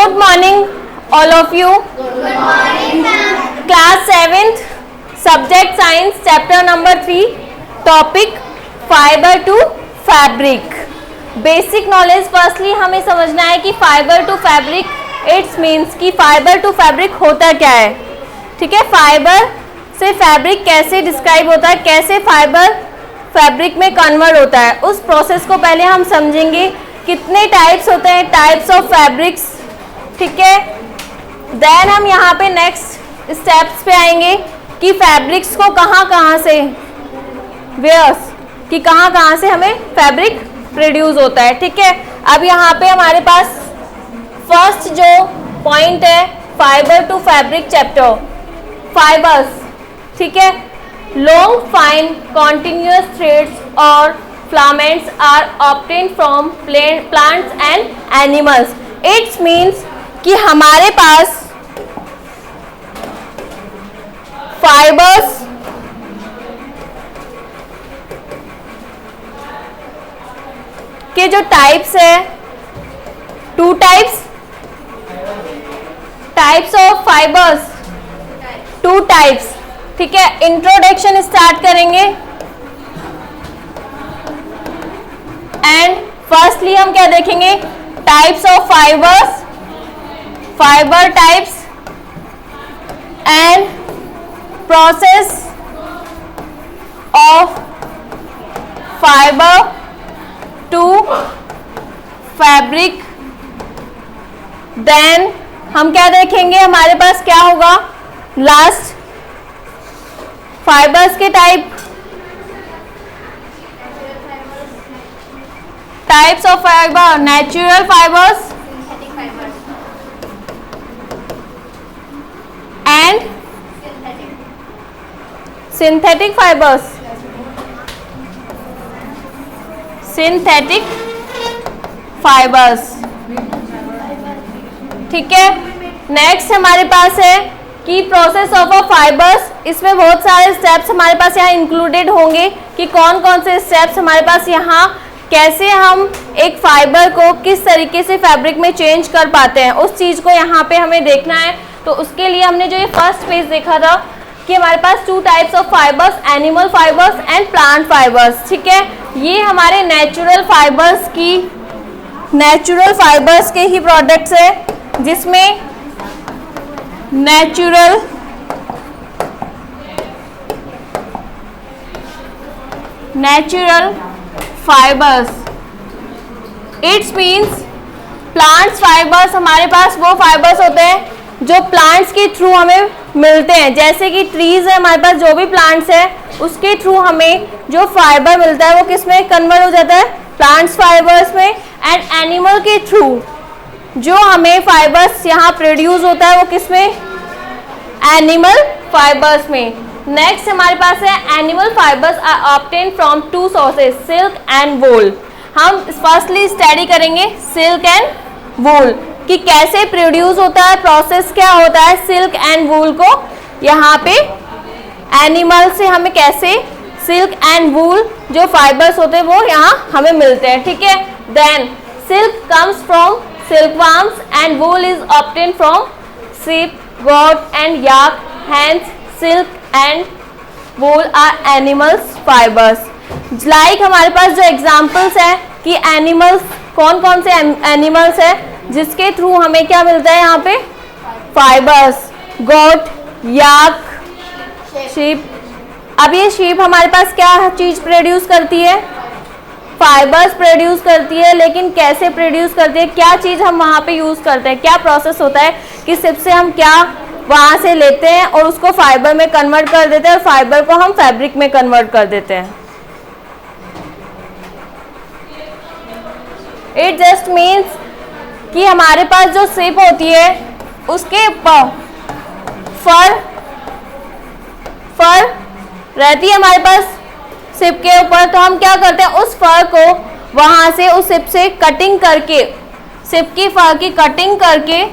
Good morning, all of you. Good morning, ma'am. Class 7th, Subject Science, Chapter number 3, Topic Fiber to Fabric. Basic knowledge. Firstly, हमें समझना है कि Fiber to Fabric, it means कि Fiber to Fabric होता क्या है. ठीक है, Fiber से Fabric कैसे डिस्क्राइब होता है, कैसे Fiber फैब्रिक में कन्वर्ट होता है, उस प्रोसेस को पहले हम समझेंगे. कितने टाइप्स होते हैं, टाइप्स ऑफ फैब्रिक्स. ठीक है, देन हम यहाँ पे नेक्स्ट स्टेप्स पे आएंगे कि फैब्रिक्स को कहाँ से वेयर्स कि कहाँ से हमें फैब्रिक प्रोड्यूस होता है. ठीक है, अब यहाँ पे हमारे पास फर्स्ट जो पॉइंट है fibre to fabric chapter. Fibres, ठीक है, long fine continuous threads or filaments are obtained from plants and animals. It means कि हमारे पास फाइबर्स के जो टाइप्स है, two types of fibres, two types. ठीक है, इंट्रोडक्शन स्टार्ट करेंगे. एंड फर्स्टली हम क्या देखेंगे, types of fibres, fibre types and process of fibre to fabric. Then हम क्या देखेंगे, हमारे पास क्या होगा लास्ट, फाइबर्स के types of fibre, natural fibres and synthetic fibres. Synthetic fibres. ठीक है, नेक्स्ट हमारे पास है कि प्रोसेस ऑफ अ फाइबर्स. इसमें बहुत सारे स्टेप्स हमारे पास यहाँ इंक्लूडेड होंगे कि कौन कौन से स्टेप्स हमारे पास यहाँ, कैसे हम एक फाइबर को किस तरीके से फैब्रिक में चेंज कर पाते हैं, उस चीज़ को यहाँ पे हमें देखना है. तो उसके लिए हमने जो ये फर्स्ट पेज देखा था कि हमारे पास two types of fibres, animal fibres and plant fibres. ठीक है, ये हमारे नेचुरल फाइबर्स के ही प्रोडक्ट्स है, जिसमें natural fibres, it's means plants fibres. हमारे पास वो फाइबर्स होते हैं जो प्लांट्स के थ्रू हमें मिलते हैं, जैसे कि ट्रीज है, हमारे पास जो भी प्लांट्स है उसके थ्रू हमें जो फाइबर मिलता है वो किस में कन्वर्ट हो जाता है, प्लांट्स फाइबर्स में. एंड एनिमल के थ्रू जो हमें फाइबर्स यहाँ प्रोड्यूस होता है वो किस में, एनिमल फाइबर्स में. नेक्स्ट हमारे पास है animal fibres are obtain from two sources, silk and wool. हम फर्स्टली स्टडी करेंगे सिल्क एंड वूल कि कैसे प्रोड्यूस होता है, प्रोसेस क्या होता है सिल्क एंड वूल को. यहाँ पे एनिमल से हमें कैसे सिल्क एंड वूल जो फाइबर्स होते हैं वो यहाँ हमें मिलते हैं. ठीक है, then silk comes from silkworms and wool is obtained from sheep, goat and yak. Hence silk and wool are animals fibers. Like हमारे पास जो एग्जाम्पल्स है कि एनिमल्स, कौन कौन से एनिमल्स है जिसके थ्रू हमें क्या मिलता है यहाँ पे, फाइबर्स, गोट, याक, शीप. अब ये शीप हमारे पास क्या चीज प्रोड्यूस करती है, फाइबर्स प्रोड्यूस करती है. लेकिन कैसे प्रोड्यूस करती है, क्या चीज़ हम वहाँ पे यूज़ करते हैं, क्या प्रोसेस होता है कि सिर्फ से हम क्या वहाँ से लेते हैं और उसको फाइबर में कन्वर्ट कर देते हैं और फाइबर को हम फैब्रिक में कन्वर्ट कर देते हैं. इट जस्ट मीन्स कि हमारे पास जो सिप होती है उसके फर रहती है हमारे पास सिप के ऊपर. तो हम क्या करते हैं, उस फर को वहां से उस सिप से कटिंग करके, सिप की फर की कटिंग करके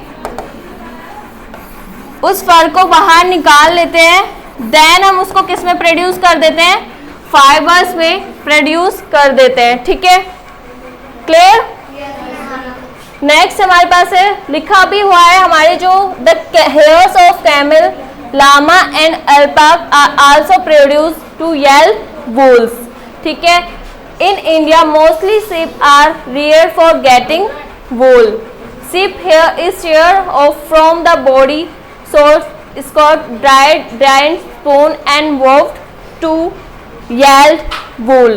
उस फर को बाहर निकाल लेते हैं. देन हम उसको किस में प्रोड्यूस कर देते हैं, फाइबर्स में प्रोड्यूस कर देते हैं. ठीक है, क्लियर. नेक्स्ट हमारे पास है, लिखा भी हुआ है हमारे जो the hairs of camel, llama and alpaca are also produce to yelp wools. ठीक है, in India mostly sheep are reared for getting wool. Sheep hair is sheared off from the body, sourced, scoured, dried, spun and woved to yield wool.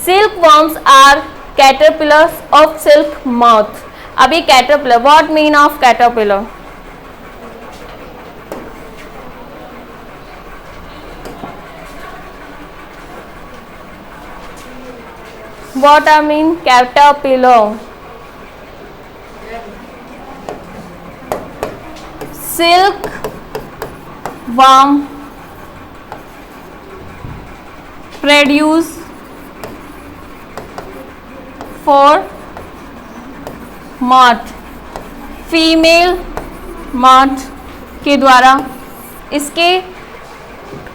Silkworms are caterpillars of silk moth. अभी caterpillar, what mean of caterpillar? What I mean caterpillar? Silk worm produce for moth, female moth के द्वारा, इसके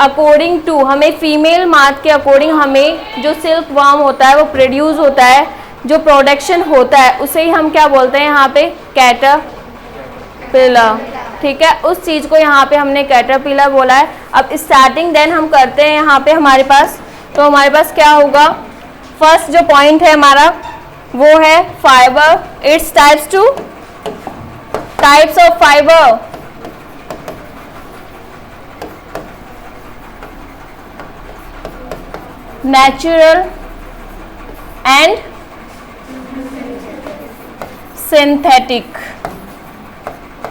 according to हमें female moth के according हमें जो silk worm होता है वो प्रोड्यूस होता है, जो प्रोडक्शन होता है उसे ही हम क्या बोलते हैं यहाँ पे कैटरपिलर। ठीक है, उस चीज़ को यहाँ पे हमने कैटरपिलर बोला है। अब स्टार्टिंग देन हम करते हैं यहाँ पे हमारे पास, तो हमारे पास क्या होगा, फर्स्ट जो पॉइंट है हमारा वो है fibre, its types of fibre. Natural and synthetic.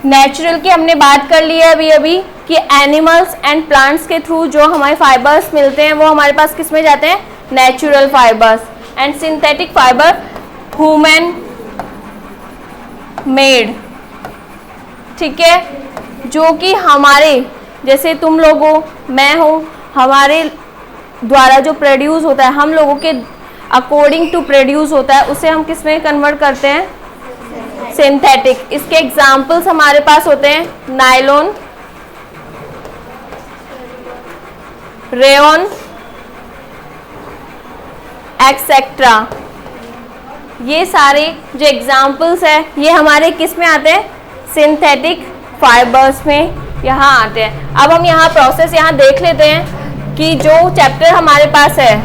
Natural की हमने बात कर ली है अभी कि एनिमल्स एंड प्लांट्स के थ्रू जो हमारे फाइबर्स मिलते हैं वो हमारे पास किस में जाते हैं, natural fibres. And synthetic fibre human made. ठीक है, जो कि हमारे जैसे तुम लोगों, मैं हूँ, हमारे द्वारा जो प्रोड्यूस होता है, हम लोगों के अकॉर्डिंग टू प्रोड्यूस होता है, उसे हम किस में कन्वर्ट करते हैं, सिंथेटिक। इसके एग्जाम्पल्स हमारे पास होते हैं नायलॉन, रेयन एक्सेट्रा। ये सारे जो एग्जाम्पल्स है ये हमारे किस में आते हैं, सिंथेटिक फाइबर्स में यहाँ आते हैं। अब हम यहाँ प्रोसेस यहाँ देख लेते हैं कि जो चैप्टर हमारे पास है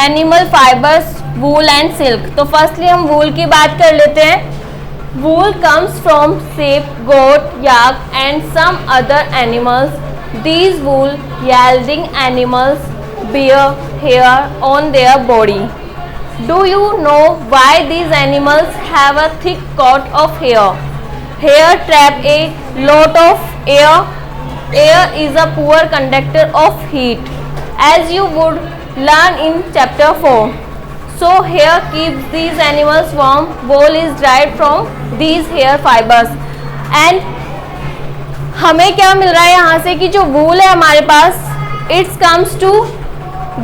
animal fibres, wool and silk. तो फर्स्टली हम वूल की बात कर लेते हैं। Wool comes from sheep, goat, yak and some other animals. These wool yielding animals bear hair on their body. Do you know why these animals have a thick coat of hair? Hair trap a lot of air. Air is a poor conductor of heat, as you would learn in chapter 4. So hair keeps these animals warm. Wool is derived from these hair fibers. And हमें क्या मिल रहा है यहाँ से कि जो wool है हमारे पास, it's comes to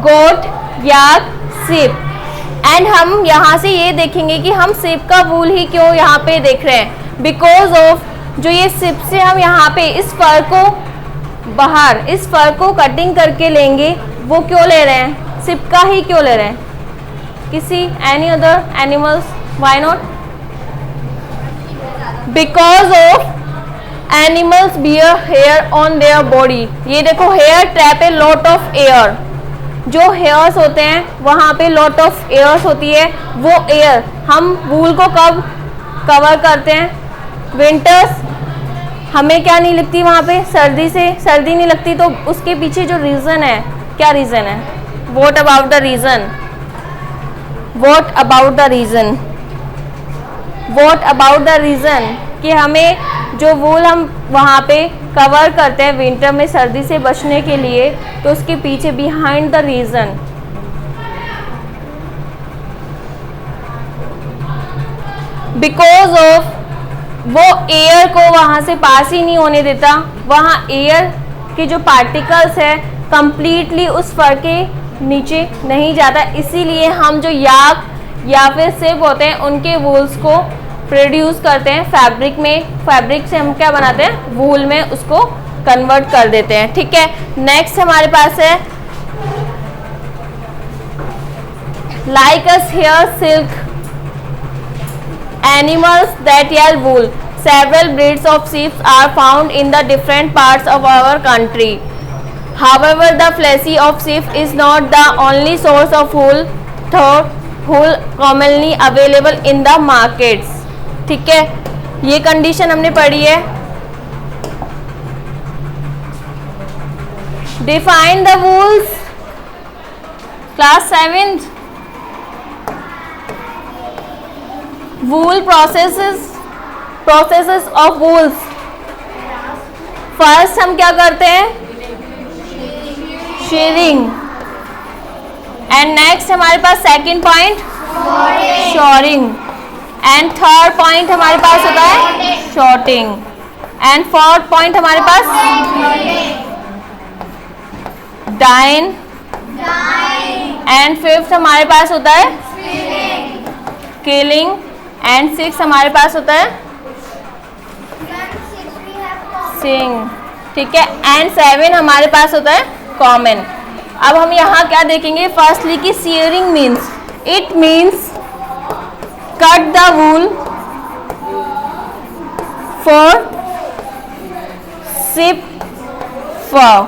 goat, yak, sheep। And हम यहाँ से ये देखेंगे कि हम sheep का वूल ही क्यों यहाँ पे देख रहे हैं, बिकॉज ऑफ जो ये sheep से हम यहाँ पे इस फर को बाहर, इस फर को कटिंग करके लेंगे, वो क्यों ले रहे हैं, sheep का ही क्यों ले रहे हैं, किसी any other animals, why not, because of animals bear hair on their body. ये देखो, hair trap a lot of air, जो हेयर्स होते हैं वहाँ पे लॉट ऑफ एयर्स होती है, वो एयर हम वूल को कब कवर करते हैं, विंटर्स। हमें क्या नहीं लगती वहाँ पे, सर्दी से सर्दी नहीं लगती, तो उसके पीछे जो रीज़न है, क्या रीज़न है, what about the reason, what about the reason, what about the reason कि हमें जो वूल हम वहाँ पे कवर करते हैं विंटर में सर्दी से बचने के लिए, तो उसके पीछे behind the reason, because of वो एयर को वहाँ से पास ही नहीं होने देता, वहाँ एयर के जो पार्टिकल्स है कंप्लीटली उस फर के नीचे नहीं जाता, इसीलिए हम जो याक या फिर sheep होते हैं उनके वूल्स को प्रोड्यूस करते हैं फैब्रिक में, फैब्रिक से हम क्या बनाते हैं, वूल में उसको कन्वर्ट कर देते हैं। ठीक है, नेक्स्ट हमारे पास है like us here silk animals that yell wool. Several breeds of sheep are found in the different parts of our country. However, the fleshy of sheep is not the only source of wool, though wool commonly available in the markets. ठीक है, ये condition हमने पढ़ी है. Define the wools. Class 7th. Wool processes of wools. First हम क्या करते हैं? शेयरिंग. एंड नेक्स्ट हमारे पास second point shoring. And third point हमारे पास होता है शॉर्टिंग. एंड फोर्थ पॉइंट हमारे पास डाइन. एंड फिफ्थ हमारे पास होता है किलिंग. एंड सिक्स हमारे पास होता है सिंग. ठीक है. एंड 7 हमारे पास होता है कॉमन. अब हम यहाँ क्या देखेंगे? फर्स्टली कि shearing means, it means cut the wool for sheep fur.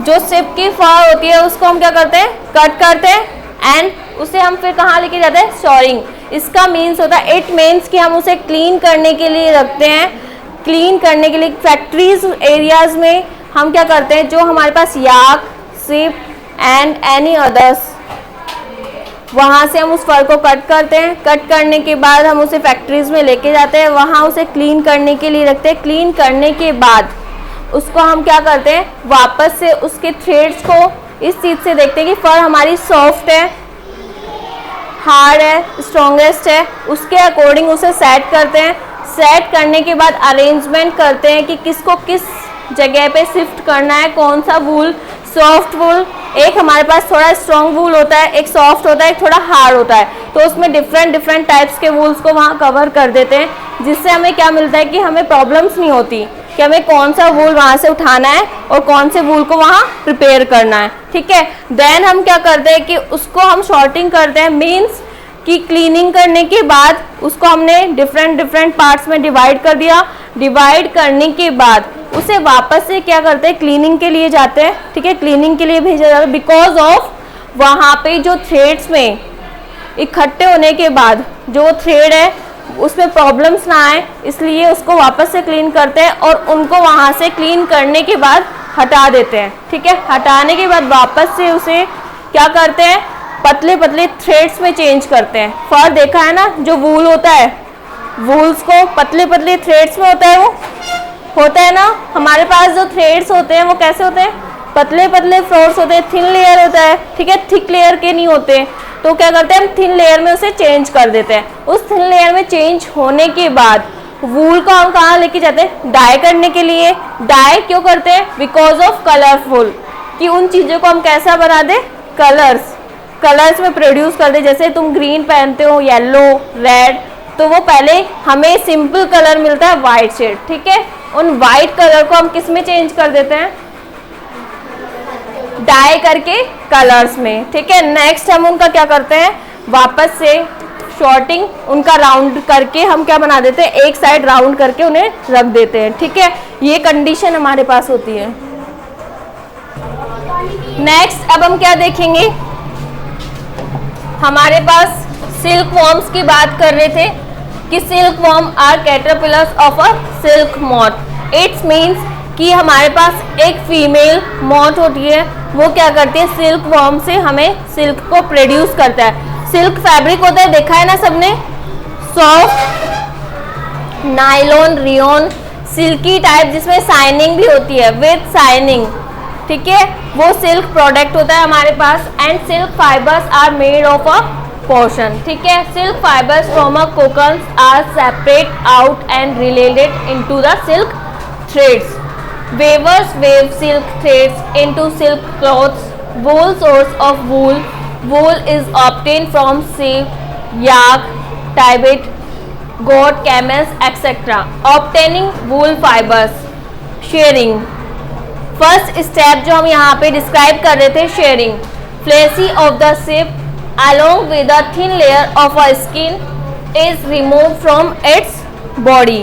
जो शिप की फर होती है उसको हम क्या करते हैं? कट करते हैं. एंड उसे हम फिर कहाँ लेके जाते हैं? शॉरिंग. इसका मीन्स होता है, इट मीन्स कि हम उसे क्लीन करने के लिए रखते हैं. क्लीन करने के लिए फैक्ट्रीज एरियाज में हम क्या करते हैं? जो हमारे पास याक, शिप एंड एनी अदर्स, वहाँ से हम उस फर को कट करते हैं. कट करने के बाद हम उसे फैक्ट्रीज में लेके जाते हैं, वहाँ उसे क्लीन करने के लिए रखते हैं. क्लीन करने के बाद उसको हम क्या करते हैं? वापस से उसके थ्रेड्स को इस चीज़ से देखते हैं कि फर हमारी सॉफ्ट है, हार्ड है, स्ट्रॉन्गेस्ट है. उसके अकॉर्डिंग उसे सेट करते हैं. सेट करने के बाद अरेंजमेंट करते हैं कि किसको किस जगह पे शिफ्ट करना है, कौन सा वूल. सॉफ्ट वूल, एक हमारे पास थोड़ा स्ट्रॉन्ग वूल होता है, एक सॉफ्ट होता है, एक थोड़ा हार्ड होता है. तो उसमें डिफरेंट टाइप्स के वूल्स को वहाँ कवर कर देते हैं, जिससे हमें क्या मिलता है कि हमें प्रॉब्लम्स नहीं होती कि हमें कौन सा वूल वहाँ से उठाना है और कौन से वूल को वहाँ प्रिपेयर करना है. ठीक है. देन हम क्या करते हैं कि उसको हम शॉर्टिंग करते हैं. मीन्स कि क्लीनिंग करने के बाद उसको हमने डिफरेंट पार्ट्स में डिवाइड कर दिया. डिवाइड करने के बाद उसे वापस से क्या करते हैं? क्लीनिंग के लिए जाते हैं. ठीक है. क्लीनिंग के लिए भेजा जाता है. बिकॉज ऑफ वहाँ पे जो थ्रेड्स में इकट्ठे होने के बाद जो थ्रेड है उसमें प्रॉब्लम्स ना आए, इसलिए उसको वापस से क्लीन करते हैं और उनको वहाँ से क्लीन करने के बाद हटा देते हैं. ठीक है. हटाने के बाद वापस से उसे क्या करते हैं? पतले थ्रेड्स में चेंज करते हैं. फर देखा है ना, जो वूल होता है, वूल्स को पतले थ्रेड्स में होता है, वो होता है ना. हमारे पास जो थ्रेड्स होते हैं वो कैसे होते हैं? पतले फ्लोर्स होते हैं, थिन लेयर होता है. ठीक है. थिक लेयर के नहीं होते. तो क्या करते हैं? हम थिन लेयर में उसे चेंज कर देते हैं. उस थिन लेयर में चेंज होने के बाद वूल को हम कहाँ लेके जाते हैं? डाई करने के लिए. डाई क्यों करते हैं? बिकॉज ऑफ कलरफुल, कि उन चीज़ों को हम कैसा बना दें? कलर्स में प्रोड्यूस कर दे. जैसे तुम ग्रीन पहनते हो, येलो, रेड, तो वो पहले हमें सिंपल कलर मिलता है वाइट शेड. ठीक है. उन वाइट कलर को हम किस में चेंज कर देते हैं? डाई करके कलर्स में. ठीक है. नेक्स्ट हम उनका क्या करते हैं? वापस से शॉर्टिंग उनका राउंड करके हम क्या बना देते हैं? एक साइड राउंड करके उन्हें रख देते हैं. ठीक है. ये कंडीशन हमारे पास होती है. नेक्स्ट अब हम क्या देखेंगे? हमारे पास सिल्क वॉर्म्स की बात कर रहे थे कि silk worm are caterpillars of a silk moth. It's means कि हमारे पास एक फीमेल मॉथ होती है, वो क्या करती है? सिल्क वॉर्म से हमें सिल्क को प्रोड्यूस करता है. सिल्क फैब्रिक होता है, देखा है ना सबने, soft, nylon, rayon, silky type, जिसमें शाइनिंग भी होती है, विथ शाइनिंग. ठीक है. वो सिल्क प्रोडक्ट होता है हमारे पास. And silk fibres are made of a portion. ठीक है. Silk fibres from a cocoon are separate out and related into the silk threads. Weavers weave silk threads into silk cloths. Wool source of wool. Wool is obtained from sheep, yak, tibet, goat, camels, etc. Obtaining wool fibers. Shearing. First step जो हम यहाँ पे describe कर रहे थे, sharing. Fleshy of the ship along with a thin layer of a skin is removed from its body.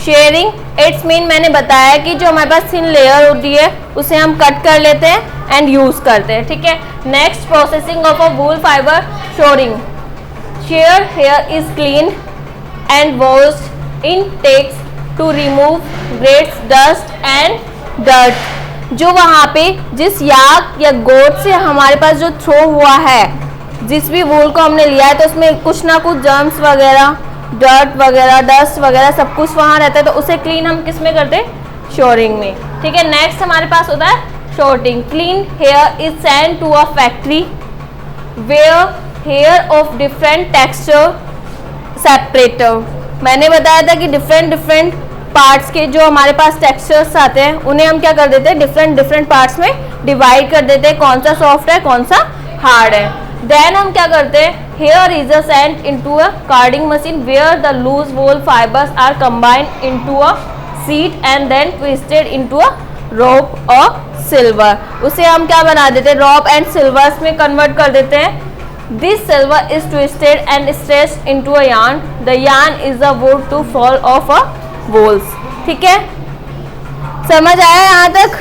Shearing it's mean मैंने बताया कि जो हमारे पास थिन लेयर होती है उसे हम कट कर लेते हैं एंड यूज करते हैं, ठीक है। Next processing of a wool fibre, shearing. Shear hair is clean and washed in tanks to remove grease, dust and dirt. जो वहाँ पे जिस याक या गोट से हमारे पास जो थ्रो हुआ है, जिस भी वूल को हमने लिया है, तो उसमें कुछ ना कुछ जर्म्स वगैरह, डर्ट वगैरह, डस्ट वगैरह सब कुछ वहाँ रहता है, तो उसे क्लीन हम किस में करते हैं, शोरिंग में, ठीक है। नेक्स्ट हमारे पास होता है sorting. Clean hair is send to a factory where hair of different texture separator. मैंने बताया था कि डिफरेंट पार्ट्स के जो हमारे पास टेक्सचर्स आते हैं उन्हें हम क्या कर देते हैं, डिफरेंट पार्ट्स में डिवाइड कर देते हैं, कौन सा सॉफ्ट है कौन सा हार्ड है। देन हम क्या करते हैं, hair is a sent into a carding machine where the loose wool fibres are combined into a sheet and then twisted into a rope और सिल्वर। उसे हम क्या बना देते हैं, रॉप एंड सिल्वर्स में कन्वर्ट कर देते हैं। This silver is twisted and stretched into a yarn, the yarn is a wood to fall of a wools, ठीक है। समझ आया यहाँ तक?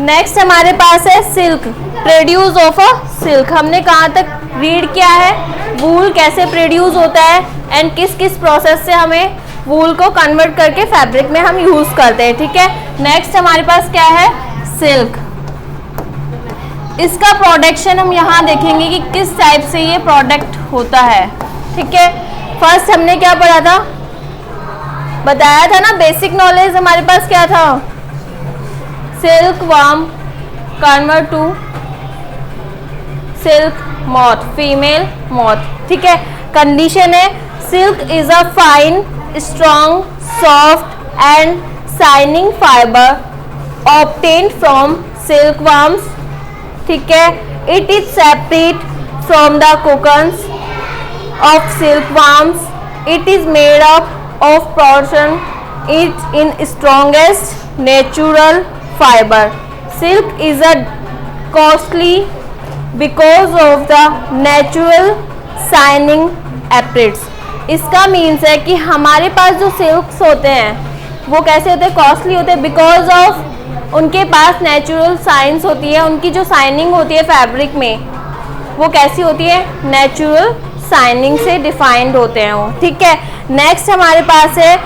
नेक्स्ट हमारे पास है silk, produce of a silk. हमने कहाँ तक रीड किया है, वूल कैसे प्रोड्यूस होता है एंड किस किस प्रोसेस से हमें वूल को कन्वर्ट करके फैब्रिक में हम यूज करते हैं, ठीक है। नेक्स्ट हमारे पास क्या है, सिल्क। इसका प्रोडक्शन हम यहाँ देखेंगे कि किस टाइप से ये प्रोडक्ट होता है, ठीक है। फर्स्ट हमने क्या पढ़ा था, बताया था ना, बेसिक नॉलेज हमारे पास क्या था, silk worm convert to silk moth, female moth, ठीक है। कंडीशन है silk is a fine strong soft and shining fibre obtained from silk worms, ठीक है। It is separate from the cocoons of silk worms, it is made up of portion it in strongest natural fiber. Silk is a costly because of the natural shining appearance. इसका means है कि हमारे पास जो silks होते हैं वो कैसे होते हैं, कॉस्टली होते हैं, बिकॉज ऑफ उनके पास नेचुरल साइंस होती है, उनकी जो शाइनिंग होती है फैब्रिक में वो कैसी होती है, नेचुरल शाइनिंग से डिफाइंड होते हैं वो, ठीक है। नेक्स्ट हमारे पास है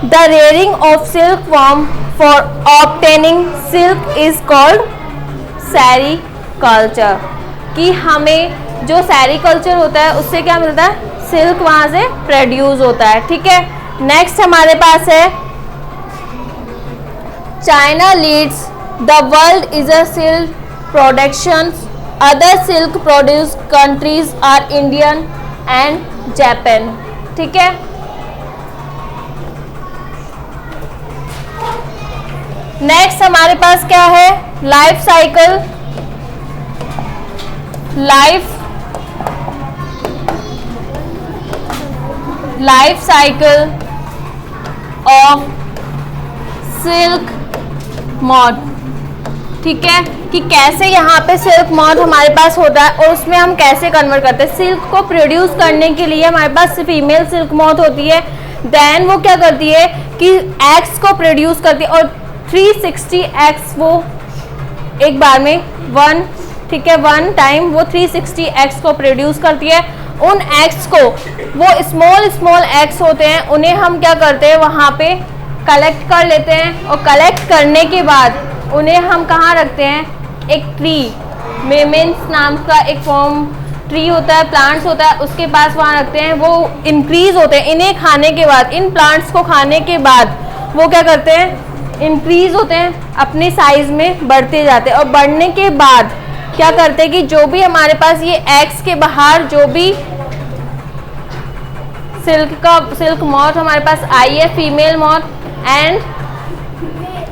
the rearing of silk worm for obtaining silk is called sericulture, कि हमें जो सेरीकल्चर होता है उससे क्या मिलता है, सिल्क वहाँ से प्रोड्यूस होता है, ठीक है। नेक्स्ट हमारे पास है China leads the world is a silk production, other silk produce countries are Indian and Japan, ठीक है। नेक्स्ट हमारे पास क्या है, life cycle, life cycle of silk moth, ठीक है, कि कैसे यहाँ पे सिल्क मॉथ हमारे पास होता है और उसमें हम कैसे कन्वर्ट करते हैं। सिल्क को प्रोड्यूस करने के लिए हमारे पास फीमेल सिल्क मॉथ होती है, देन वो क्या करती है कि एग्स को प्रोड्यूस करती है और 360 एग्स वो एक बार में ठीक है, वन टाइम वो 360 एग्स को प्रोड्यूस करती है। उन एग्स को, वो स्मॉल एग्स होते हैं, उन्हें हम क्या करते हैं वहाँ पे कलेक्ट कर लेते हैं और कलेक्ट करने के बाद उन्हें हम कहाँ रखते हैं, एक ट्री, मेमेंस नाम का एक फॉर्म ट्री होता है, प्लांट्स होता है, उसके पास वहाँ रखते हैं। वो इंक्रीज होते हैं, इन्हें खाने के बाद, इन प्लांट्स को खाने के बाद वो क्या करते हैं, इंक्रीज होते हैं, अपने साइज में बढ़ते जाते हैं और बढ़ने के बाद क्या करते हैं कि जो भी हमारे पास ये एग्स के बाहर जो भी सिल्क मॉथ हमारे पास आई है, फीमेल मॉथ एंड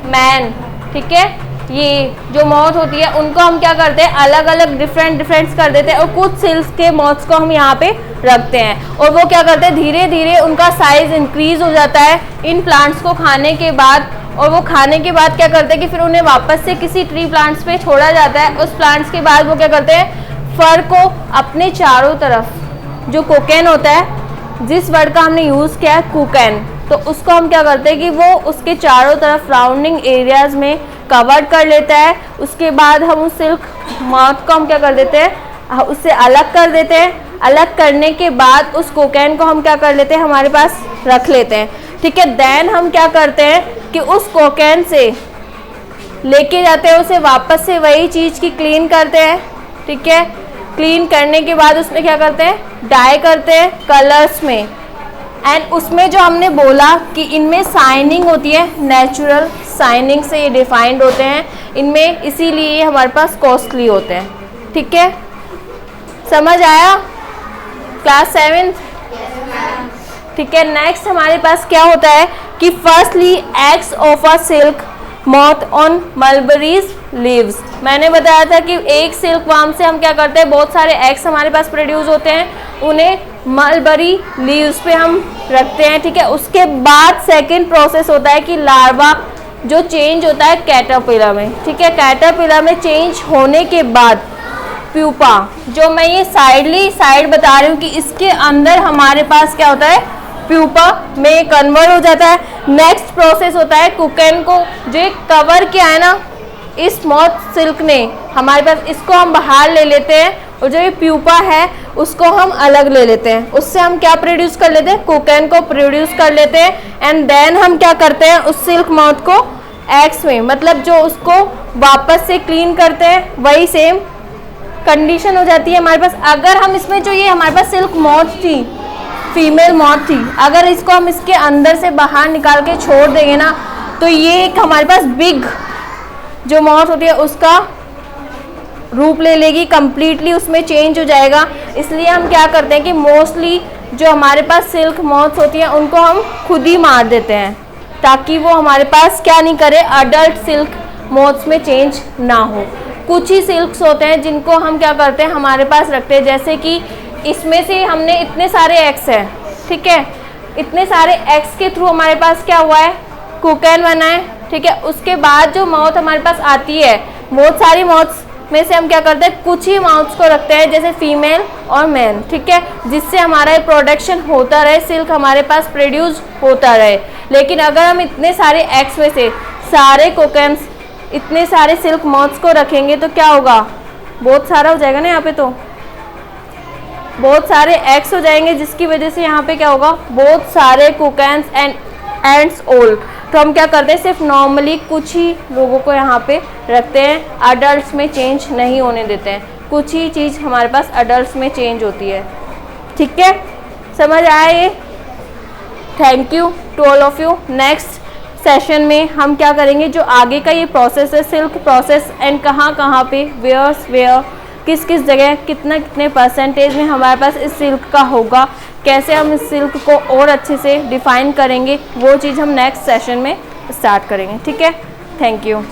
मैन, ठीक है, ये जो मॉथ होती है उनको हम क्या करते हैं, अलग अलग डिफरेंट कर देते हैं और कुछ सिल्क के मॉथ्स को हम यहाँ पे रखते हैं और वो क्या करते हैं, धीरे धीरे उनका साइज इंक्रीज हो जाता है इन प्लांट्स को खाने के बाद और वो खाने के बाद क्या करते हैं कि फिर उन्हें वापस से किसी ट्री प्लांट्स पे छोड़ा जाता है। उस प्लांट्स के बाद वो क्या करते हैं, फर को अपने चारों तरफ, जो कोकेन होता है, जिस वर्ड का हमने यूज़ किया है कोकेन, तो उसको हम क्या करते हैं कि वो उसके चारों तरफ राउंडिंग एरियाज में कवर कर लेता है। उसके बाद हम उस सिल्क मॉथ को हम क्या कर देते हैं, उससे अलग कर देते हैं। अलग करने के बाद उस कोकेन को हम क्या कर लेते हैं, हमारे पास रख लेते हैं, ठीक है। देन हम क्या करते हैं कि उस कोकेन से लेके जाते हैं, उसे वापस से वही चीज़ की क्लीन करते हैं, ठीक है। क्लीन करने के बाद उसमें क्या करते हैं, डाई करते हैं कलर्स में। एंड उसमें जो हमने बोला कि इनमें शाइनिंग होती है, नेचुरल शाइनिंग से ये डिफाइंड होते हैं इनमें, इसीलिए हमारे पास कॉस्टली होते हैं, ठीक है। समझ आया क्लास 7? ठीक है। नेक्स्ट हमारे पास क्या होता है कि firstly eggs of a silk moth on mulberries leaves. मैंने बताया था कि एक सिल्क वार्म से हम क्या करते हैं, बहुत सारे एग्स हमारे पास प्रोड्यूस होते हैं, उन्हें मलबरी लीव्स पे हम रखते हैं, ठीक है। उसके बाद सेकंड प्रोसेस होता है कि लार्वा जो चेंज होता है कैटरपिलर में, ठीक है। कैटरपिलर में चेंज होने के बाद प्यूपा, जो मैं ये साइड बता रही हूँ कि इसके अंदर हमारे पास क्या होता है, प्यूपा में कन्वर्ट हो जाता है। नेक्स्ट प्रोसेस होता है कोकेन को जो कवर किया है ना इस मॉथ सिल्क ने, हमारे पास इसको हम बाहर ले लेते हैं और जो ये प्यूपा है उसको हम अलग ले लेते हैं। उससे हम क्या प्रोड्यूस कर लेते हैं, कोकेन को प्रोड्यूस कर लेते हैं। एंड देन हम क्या करते हैं, उस सिल्क मॉथ को एग्स में, मतलब जो उसको वापस से क्लीन करते हैं, वही सेम कंडीशन हो जाती है हमारे पास। अगर हम इसमें जो ये हमारे पास सिल्क मॉथ थी, फीमेल मॉथ थी, अगर इसको हम इसके अंदर से बाहर निकाल के छोड़ देंगे ना, तो ये एक हमारे पास बिग जो मॉथ होती है उसका रूप ले लेगी, कंप्लीटली उसमें चेंज हो जाएगा। इसलिए हम क्या करते हैं कि मोस्टली जो हमारे पास सिल्क मॉथ्स होती हैं उनको हम खुद ही मार देते हैं, ताकि वो हमारे पास क्या नहीं करे, अडल्ट सिल्क मॉथ्स में चेंज ना हो। कुछ ही सिल्क्स होते हैं जिनको हम क्या करते हैं, हमारे पास रखते हैं, जैसे कि इसमें से हमने इतने सारे एग्स हैं, ठीक है। इतने सारे एग्स के थ्रू हमारे पास क्या हुआ है, कोकेन बना है, ठीक है। उसके बाद जो मॉथ हमारे पास आती है, बहुत सारी मॉथ्स में से हम क्या करते हैं, कुछ ही माउथ्स को रखते हैं, जैसे फीमेल और मेल, ठीक है, जिससे हमारा प्रोडक्शन होता रहे, सिल्क हमारे पास प्रोड्यूस होता रहे। लेकिन अगर हम इतने सारे एग्स में से सारे कोकेन्स, इतने सारे सिल्क मॉथ्स को रखेंगे तो क्या होगा, बहुत सारा हो जाएगा ना, यहाँ पे तो बहुत सारे एग्स हो जाएंगे, जिसकी वजह से यहाँ पे क्या होगा, बहुत सारे कोकेन्स एंड एंड्स ऑल। तो हम क्या करते हैं, सिर्फ नॉर्मली कुछ ही लोगों को यहाँ पे रखते हैं, अडल्ट्स में चेंज नहीं होने देते हैं। कुछ ही चीज़ हमारे पास अडल्ट्स में चेंज होती है, ठीक है। समझ आया ये? Thank you to all of you. Next session में हम क्या करेंगे, जो आगे का ये प्रोसेस है, सिल्क प्रोसेस, एंड कहाँ कहाँ पे, वेयर किस किस जगह कितने परसेंटेज में हमारे पास इस सिल्क का होगा, कैसे हम इस सिल्क को और अच्छे से डिफाइन करेंगे, वो चीज़ हम नेक्स्ट सेशन में स्टार्ट करेंगे, ठीक है। Thank you.